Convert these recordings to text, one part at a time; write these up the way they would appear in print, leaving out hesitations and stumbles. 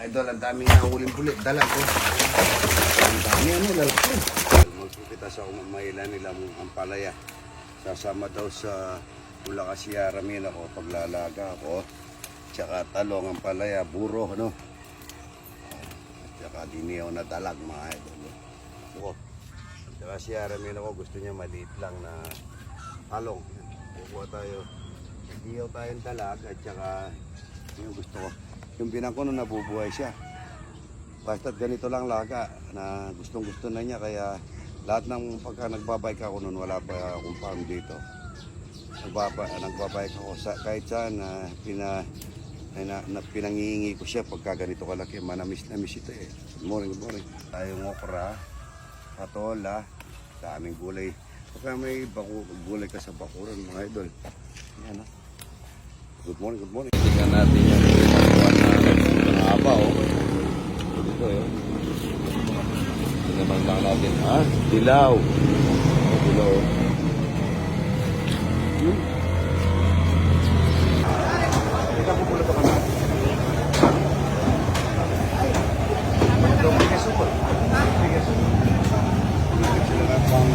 idol, ang daming nahuling-huli. Dala ko. Ang dami lalaki. Magpipita sa kumamaila nila ang palaya. Sasama daw sa Bulakas Yaramin ako, paglalaga ako. Tsaka talong ang palaya, buro, no? Tsaka diniyaw na dalag, mga idol. So, tsaka si Yaramin ako, gusto niya maliit lang na talong. Kukuha tayo. Diniyaw tayong dalag at tsaka yung gusto ko. Yung binangko na nabubuhay siya. Basta't ganito lang laga na gustong-gusto na niya, kaya lahat ng pagka nagbabike ako noon, wala pa akong farm dito. Nagbabike ako kahit saan na pinangihingi ko siya pagka ganito kalaki. Manamis ito eh. Good morning, good morning. Tayong okra, patola, daming gulay. Pagka may gulay ka sa bakuran, mga idol. Yan ha. Good morning, good morning. Tingnan natin yung mga haba oh. Ito yun. Tingnan lang natin. Ha? Dilaw. Dilaw. Ito po pula ito ka na. Ito may kasupot. May kasupot. Sila nga pang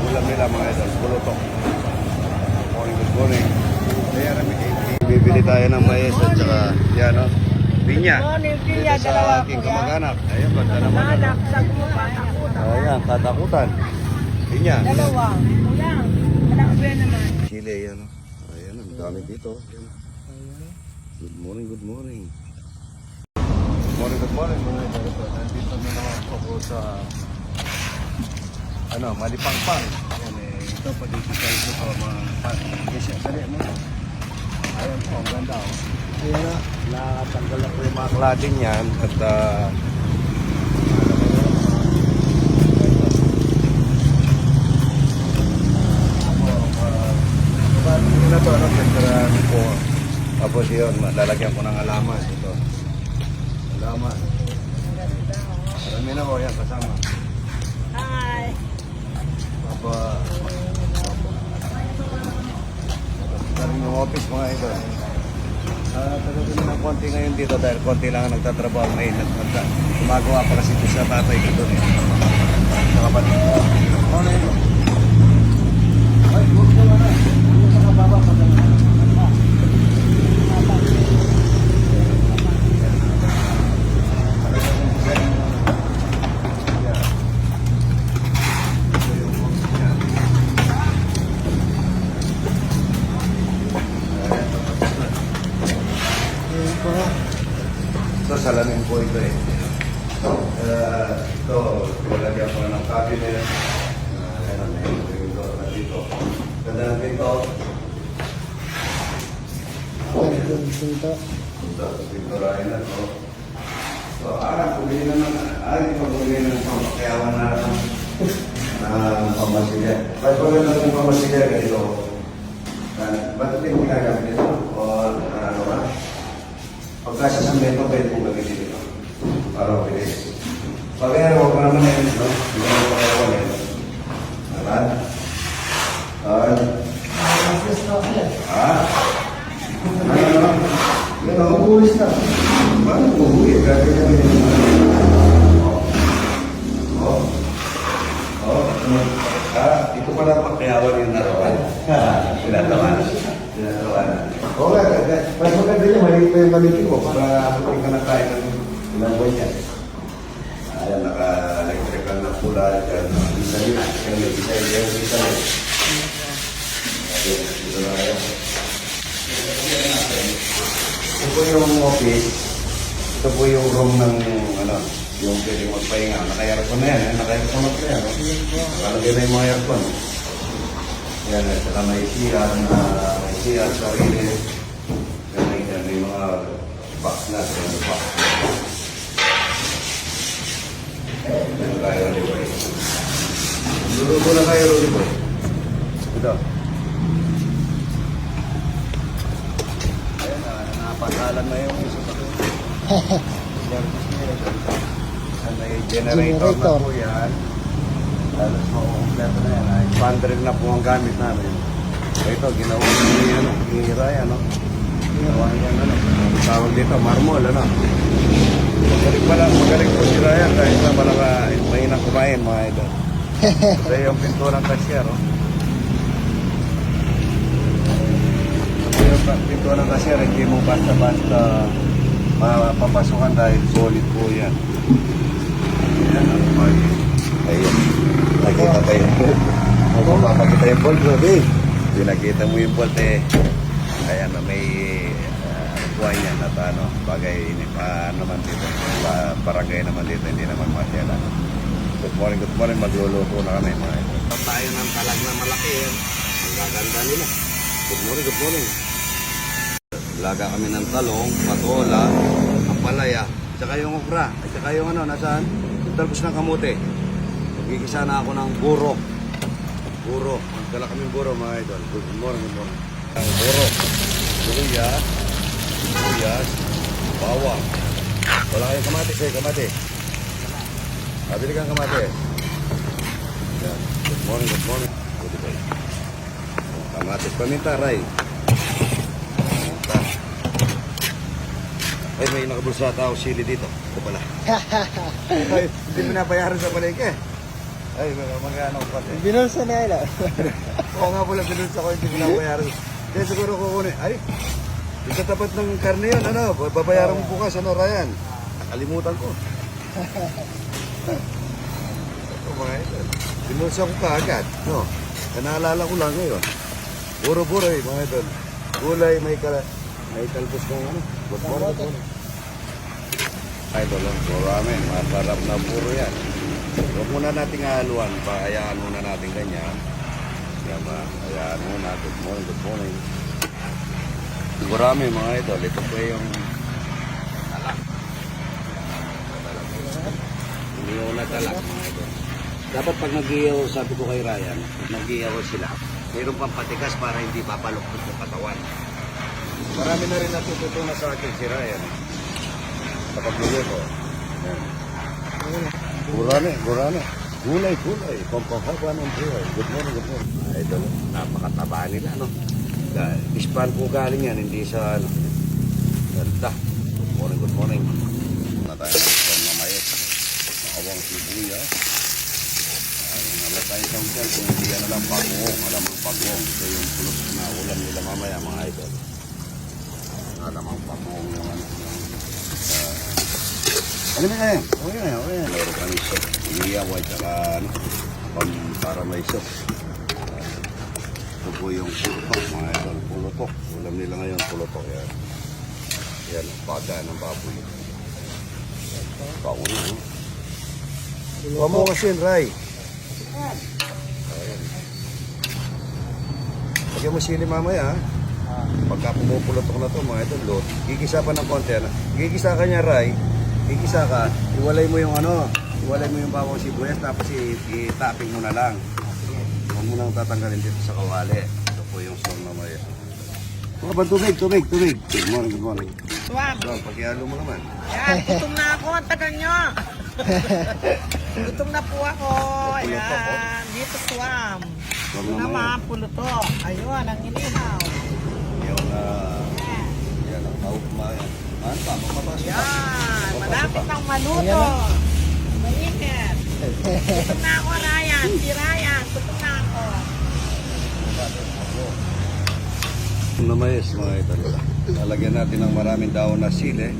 ulam nila mga idol. Bulutok. Good morning, good morning. Bibili tayo ng mais at saka yan o. Pinya. Dito sa aking kamag-anak. Ayun, banda naman. Anak, sa katakutan. Ayan, katakutan. Pinya. Dalawa. Kulang. Malaki naman. Chile, yan o. Ayan, ang dami dito. Good morning, good morning. Good morning, good morning. Nandito na naman ako sa Malipangpang. Ayan eh, ito pa dito tayo ito mga sali mo. Ayan po, ang ganda o. Ayan na, nakatanggal na po yung mga cladding yan at na to, pinturahan po. Tapos yun, lalagyan ko ng alamas ito. Alamas. Marami na ko yan kasama. Hi. Ito rin yung office mga ito. Tagapin ng konti ngayon dito dahil konti lang ang nagtatrabaho ngayon. Gumagawa pa kasi ito sa tatay ko doon eh. Sa kapatid ko. Ano na ito? Ay, huwag ko na. Huwag sa kababa pa na. Ito, salamin po ito eh. Ito, lagyan ko ng cabinet. Dito. Ganda ng pinto. Ito, pinturahin na ito. So, pumili naman. Pumili na ng pamakyawan na pamasilya. Ba't wala na ng pamasilya ganito? Ba't ito yung ginagamit ito? O ano ba? Pagkasa sa meto, pwede kong gamitin ito. Para mabilis. Pag kaya huwag ka naman yun, no? Hindi mo pa kaya wala yun. Alam? Yan ako, bulis na. Paano bubuhi? Gagawin namin yung ito pala pagkayawan yung narawan. Pinatawa na. Oo nga, mas maganda niya, maliit pa yung balikin mo para kapag ka na tayo ng ilang buwan yan. Ayan, naka-electrical na pula dyan. Isa yun. Isa yun. Dito na kayo. Ito po yung office. Ito po yung room ng, yung pwedeng magpahinga. Naka-aircon na yan. Naka-aircon na yan. Nakalagay na yung mga aircon. Yan, saka may CR, sarili. Yan, may mga box na. Box. Yan tayo, Rudy. Luluto na kayo, Rudy. Ito. Ayan, napasalan na yung isa pa doon. May generator na po yan. Halos makukumpleto na yan. Expander na po ang gamit namin. Ito, ginawa niya yan. Hihira yan. Ginawa niya yan. Tawag dito, marmol. Magaling po si Ryan dahil sa malaka, mahinang kumain mga idol. Ito yung pinto ng cashier, oh. Ito yung pinto ng cashier, hindi mo basta-basta mapapasukan dahil solid po yan. Ayan, ayun. Nakita tayo. Mapapakita yung bolt, Robbie. Hindi nakita mo yung bolt eh. Ayan, may buhay niya at ano, bagay naman dito. Barangay naman dito, hindi naman masyala. Good morning, magluluto na kami mga ito. Tayo ng talag na malaki yan. Ang gaganda nila. Good morning. Laga kami ng talong, patola, ampalaya, tsaka yung okra, at tsaka yung ano, nasaan? Yung talbos ng kamote. Magigisa na ako ng buro. Magdala kami buro mga idol. Good morning. Ang buro. Luyas, bawang. Wala kayong kamatis. Pabili kang kamatis. Yan. Good morning. Good day. Kamatis, paminta, Ray. Paminta. Ay, may nakabulsa tao sili dito. Ito pala. Ay, hindi mo nabayaran sa palengke. Ay, magkano ko kasi. Binulsa na yun. Oo nga pala, binulsa ko, hindi mo nabayaran. Kaya siguro kukunin. Ay, yung katapat ng karne yun, ano, babayaran mo bukas, ano, Ryan? Nakalimutan ko. Ito mga ito. Binulsa ko kaagad, no? Naalala ko lang ngayon. Buro-buro eh, mga ito. Gulay, may talbos ng ano. Buro. Ay, ito lang, marami. Masarap na buro yan. Huwag muna nating haluan, hayaan muna natin ganyan. Yan ba? Hayaan muna. Good morning. Marami mga idol. Ito po yung talak. Hindi ko na talak mga idol. Dapat pag nag-iyaw, sabi ko kay Ryan, nag-iyaw sila. Mayroon pang patikas para hindi papaluktot yung katawan. Marami na rin natututunan sa akin si Ryan. Kapag luluto. Gurane. Gulay. Pampahaba ng buhay. Good morning. Idol, napakataba nila, no? Ispan po galing yan, hindi sa ano. Ganda. Good morning. Natayo ng mais. Makawang sibuyas. Nalatay sa ulan kung hindi yan alam pagong. Alam ang pagong. Ito yung pulot na ulam nila mamaya mga idol. Alam ang pagong yung ano. Ano ba yan? Okay. Meron kami soup. Iniyaw ay saka ano. Para may soup. Ito po yung pulutok, mga idol, pulutok. Ulam nila ngayon, pulutok. Yan, baga ng baboy. Bago na, no? Huwag mo kasi, Ray. Ayan. Lagyan mo sili mamaya, ha? Pagka pumupulutok na to, mga idol, gigisa pa ng konti, ano? Gigisa ka niya, Ray. Gigisa ka, iwalay mo yung ano, iwalay mo yung bawang sibuyas, tapos i-tapping mo na lang. Huwag mo nang tatanggalin dito sa kawali. Ito po yung song na may... Mga ba, tubig. Good morning. Swam. So, pag-ihalo mo naman. Yan, gutom na ako. Ang tagal nyo. Gutom na po ako. Ayan. Dito swam. Swam Ito naman. naman, puluto. Ayun, ang inihaw. Yung, yan, ano pa, mapapasok pa. Yan. Malapit ang maluto. Mainit. Gutom na ako, Ryan. Si Ryan. Gutom na ako. Namayos mga ito. Lalagyan natin ng maraming daon na sili.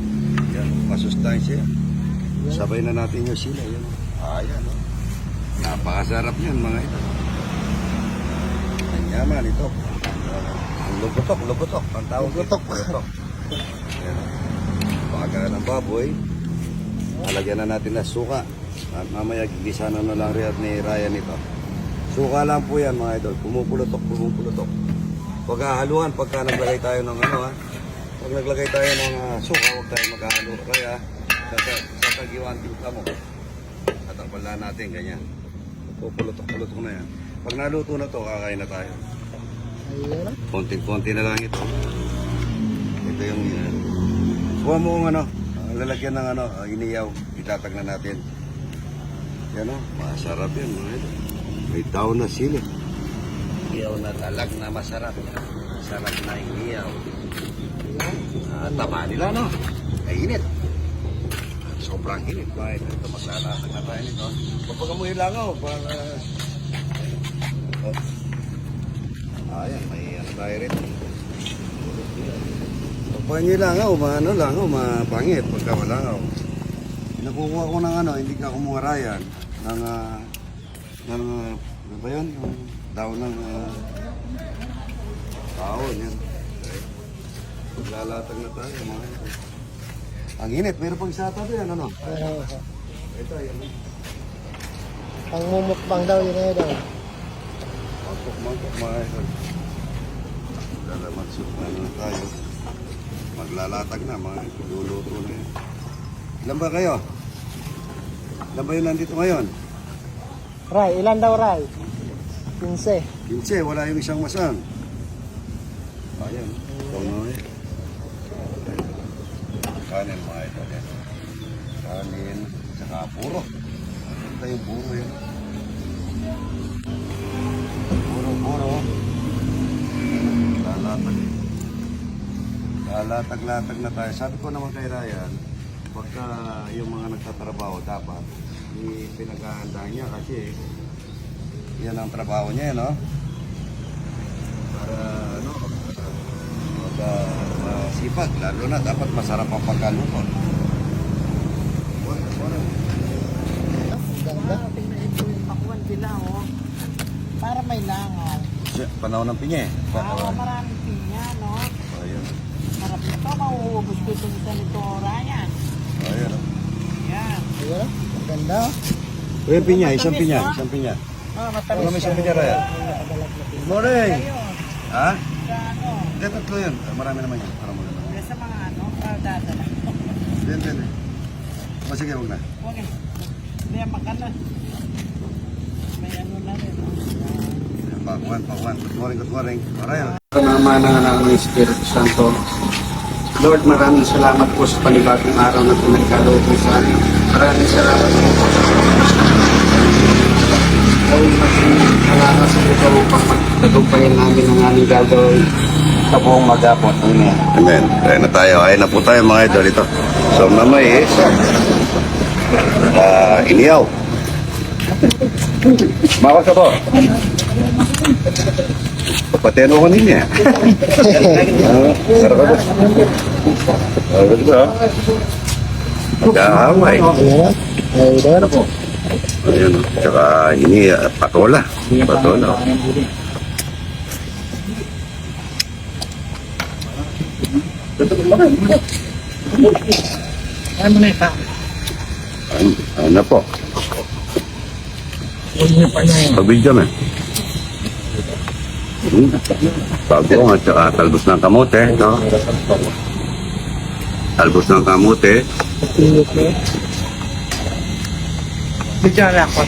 Yan, masustansya. Sabay na natin yung sili. Yan. Ayan, no? Napakasarap yan mga ito. Ang yaman ito. Ang lugotok. Ang tawag lugotok. Yan. Baga ng baboy. Lalagyan na natin na suka. At mamaya gisa na lang rin ni Ryan ito. Suka lang po yan mga idol. Pumupulutok. Huwag hahaluan pagka naglagay tayo ng ano, ha. Pag naglagay tayo ng suka, huwag tayo maghahalo. Kaya satagiwan timpla mo. Tatakpala natin ganyan. Pupulutok na yan. Pag naluto na to, kakain na tayo. Konti na lang ito. Ito yung kuha mo kung ano, lalagyan ng ano, iniyaw. Itatag na natin. Yan o, masarap yan. May daon na sili. Iniyaw na talag na masarap. Masarap na iniyaw. Tama nila, no? Mainit. sobrang init. Mga idol, ito maglalatag na tayo nito. Kapag mo yung langaw, para... Ayan, may ano tayo rin. Kapag nyo langaw, mapangit pagka malangaw. Nakukuha ko ng ano, hindi ka kumungarayan ng ano ba yun? Yung daw ng taon yan. Maglalatag na tayo mga ito. Ang init, meron pang isa tabi yan, ano? Ito, yan. Ang mumukbang daw yun na daw. Mangkok mga ito. Magsup na ano tayo. Maglalatag na, mga ito. Luluto na yan. Ilan ba kayo? Ilan ba yun nandito ngayon? Ray, ilan daw Ray? 15. 15, wala yung isang masang. Ayan, ito na eh. Kanin mga ito yan. Kanin, saka puro. Ito yung puro yan. Puro. Lalatag na tayo. Sabi ko naman kay Ryan, pagka yung mga nagtatrabaho dapat pinag-ahanda niya kasi yan ang trabaho niya, no? Para ano, masipag, lalo na dapat masarap ang pagkaluto. Ganda. Tingnan ito yung pakwan sila, oh. Para may langaw. Panahon ng pinya eh. Maraming pinya, no? Ayun. Sarap nito, mauubos ko itong isa nito, Ryan. Ayun. Yan. Ayun, ang ganda. Ayun pinya, isang pinya. Matamis May isang pinya, Ryan. Good morning! Kayo, Ha? sa ano, Hindi, tatlo yun. Marami naman yun. Para mo naman. sa mga ano, dadala. Hindi. O sige, huwag na. Huwag eh. Hindi, makana. May ano na rin. Pakuan. Good morning. Ryan. Pamamana ng Espiritu Santo. Lord, maraming salamat po sa panibagong araw na pinagkaloob mo sa amin. Maraming salamat po sa gawin natin alakas sa ito upang magtagumpayan namin ang aming gagawin sa buong magapot. Amen. Amen. Kaya na tayo. Ayun na po tayo mga idol ito. So mamay iniyaw. Makas ka po. Pateno ko niya. Sarap ako. Sarap ako. Pagkahamay. Ayun po. Ayun. Tsaka patola. Patola. Ano na ito? Ano na po? Pag-video na. Bago at saka talbos ng kamote. No? Talbos ng kamote. Bidyo na ako.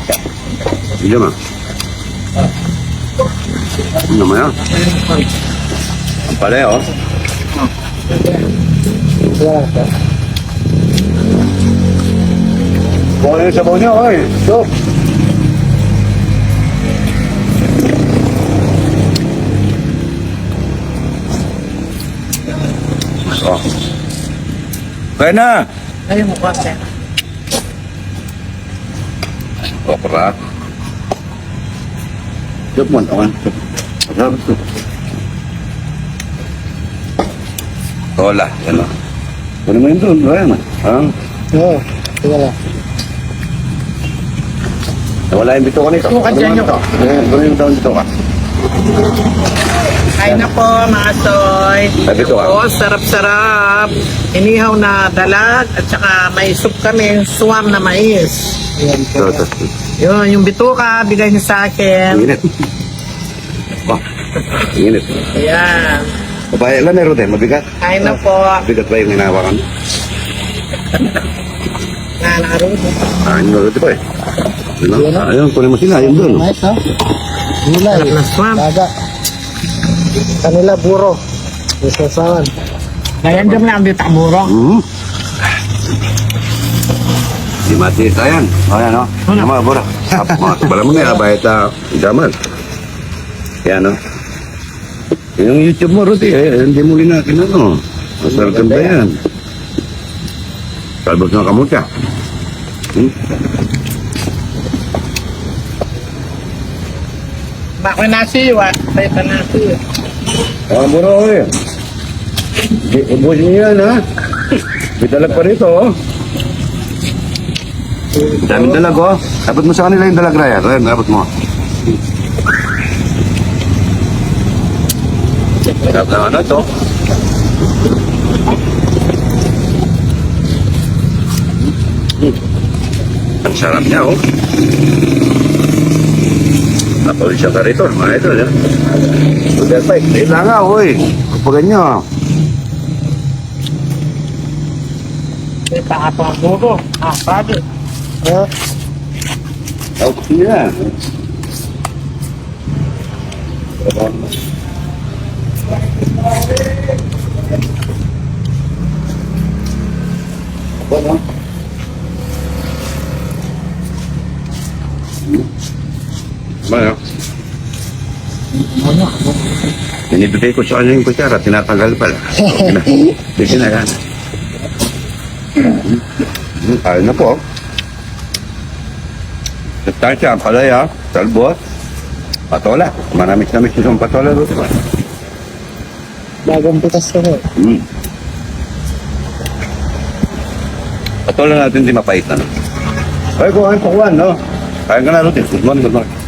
Video na. Ano naman yan? Ang pala oh. Kung ano yung sabaw niya, oy. Stop. Oh. Kaya na. Ayaw mo kasi. Okra. Jok mo, takan. Sarap ito. Tola, yan o. Ano mo yun doon? Ayan ha? Oo, wala. Nawala yung bito ko nito. Sukat dyan yung- Ano yung doon dito ka? Kain na po mga soy. Sabi ko, Oo, sarap-sarap. Inihaw na dalag at saka may soup kami, suwam na mais. Ito. Yun, yung bituka, bigay niyo sa akin. Init. Oh, init. Ayan. Babae lang meron din, mabigat. Kain na po. Mabigat ba yung hinahawakan? Nalaro mo. Ayun na rin eh. Ayun, kunin mo sila, ayun doon. Mais, no? Gulay. Sarap na swam. Daga. Kanila buro. Isasawan. Ngayon dyan lang dito muro. Di mati tayan. Ayan o. Nama, bora. Mga tubala mo nga, bayat na daman. Yan o. Yung YouTube mo, Rudy, hindi mo linakin ano. Masarap ba yan? Talbos ng kamuti ah. Bako nasi, wa. Tayo pa nasi. Buro eh. Ubusin niyo yan ha. May dalag pa rito oh. Daming dalag oh. Dapat mo sa kanila yung dalag, Ryan. Ryan, dapat mo. Sarap na ano ito. Ang sarap niya oh. Napawin siya ka rito, mga ito. Super fight. Dahil lang nga, oy. Kapag nyo. May pakapang dugo. Sabi. Ah, Out niya. Ano? Ano? Binibigay ko sa kanya yung kutsara, tinatanggal pala. Hindi kinagana. Kaya na po. Tansya, palaya, talbos, patola. Manamis-namis yung patola doon. bagong pitas ko ho. Patola natin di mapait na. Ay, kuhan, no? Kaya ka na, Rutin. Good morning, good morning.